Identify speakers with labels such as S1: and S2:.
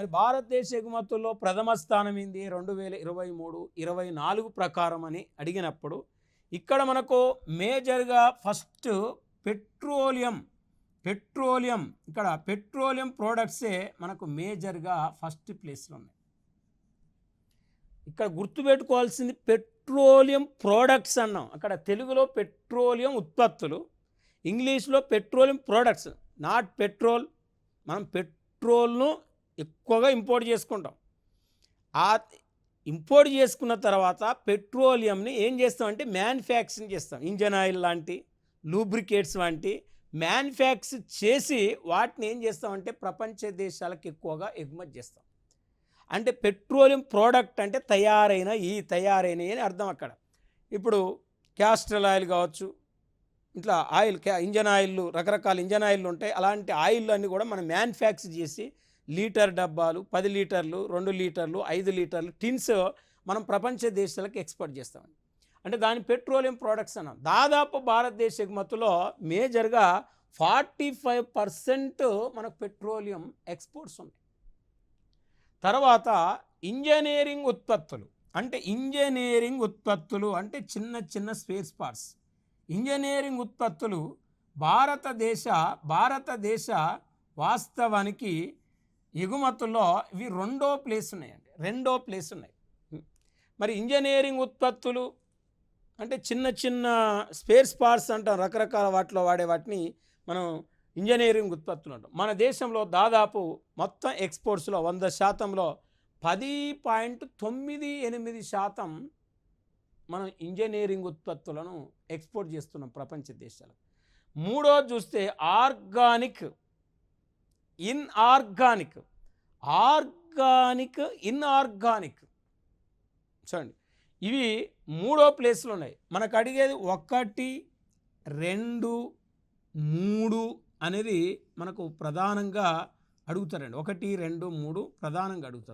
S1: మరి భారతదేశ ఎగుమతుల్లో ప్రథమ స్థానం ఏంది 2023-24 ప్రకారం అని అడిగినప్పుడు ఇక్కడ మనకు మేజర్గా ఫస్ట్ పెట్రోలియం ఇక్కడ పెట్రోలియం ప్రోడక్ట్సే మనకు మేజర్గా ఫస్ట్ ప్లేస్లో ఉన్నాయి. ఇక్కడ గుర్తుపెట్టుకోవాల్సింది పెట్రోలియం ప్రోడక్ట్స్ అన్నాం. అక్కడ తెలుగులో పెట్రోలియం ఉత్పత్తులు, ఇంగ్లీష్లో పెట్రోలియం ప్రోడక్ట్స్, నాట్ పెట్రోల్. మనం పెట్రోల్ను ఎక్కువగా ఇంపోర్ట్ చేసుకుంటాం. ఆ ఇంపోర్ట్ చేసుకున్న తర్వాత పెట్రోలియంని ఏం చేస్తామంటే మ్యానుఫ్యాక్చరింగ్ చేస్తాం. ఇంజన్ ఆయిల్ లాంటి, లూబ్రికేట్స్ వంటి మ్యానుఫ్యాక్చర్ చేసి వాటిని ఏం చేస్తామంటే ప్రపంచ దేశాలకు ఎక్కువగా ఎగుమతి చేస్తాం. అంటే పెట్రోలియం ప్రోడక్ట్ అంటే తయారైనవి అని అర్థం. అక్కడ ఇప్పుడు క్యాస్టర్ ఆయిల్ కావచ్చు, ఇట్లా ఆయిల్ ఇంజన్ ఆయిల్, రకరకాల ఇంజన్ ఆయిల్ ఉంటాయి. అలాంటి ఆయిల్ అన్నీ కూడా మనం మ్యానుఫ్యాక్చర్ చేసి లీటర్ డబ్బాలు, 10 లీటర్లు, 2 లీటర్లు, 5 లీటర్లు టిన్స్ మనం ప్రపంచ దేశాలకు ఎక్స్పోర్ట్ చేస్తామండి. అంటే దాని పెట్రోలియం ప్రోడక్ట్స్ అన్నాం. దాదాపు భారతదేశ ఎగుమతులో మేజర్గా 45% మనకు పెట్రోలియం ఎక్స్పోర్ట్స్ ఉన్నాయి. తర్వాత ఇంజనీరింగ్ ఉత్పత్తులు అంటే చిన్న చిన్న స్పేస్ పార్ట్స్. ఇంజనీరింగ్ ఉత్పత్తులు భారతదేశ వాస్తవానికి ఎగుమతుల్లో ఇవి రెండో ప్లేస్ ఉన్నాయి. మరి ఇంజనీరింగ్ ఉత్పత్తులు అంటే చిన్న చిన్న స్పేస్ పార్ట్స్ అంటాం, రకరకాల వాటిలో వాడే వాటిని మనం ఇంజనీరింగ్ ఉత్పత్తులు అంటాం. మన దేశంలో దాదాపు మొత్తం ఎక్స్పోర్ట్స్లో 100%లో 10.98% మనం ఇంజనీరింగ్ ఉత్పత్తులను ఎక్స్పోర్ట్ చేస్తున్నాం ప్రపంచ దేశాలకు. మూడో చూస్తే ఇన్ఆర్గానిక్ చూడండి, ఇవి మూడో ప్లేస్లో ఉన్నాయి. మనకు అడిగేది 1, 2, 3 అనేది మనకు ప్రధానంగా అడుగుతారండి. 1, 2, 3 ప్రధానంగా అడుగుతారు.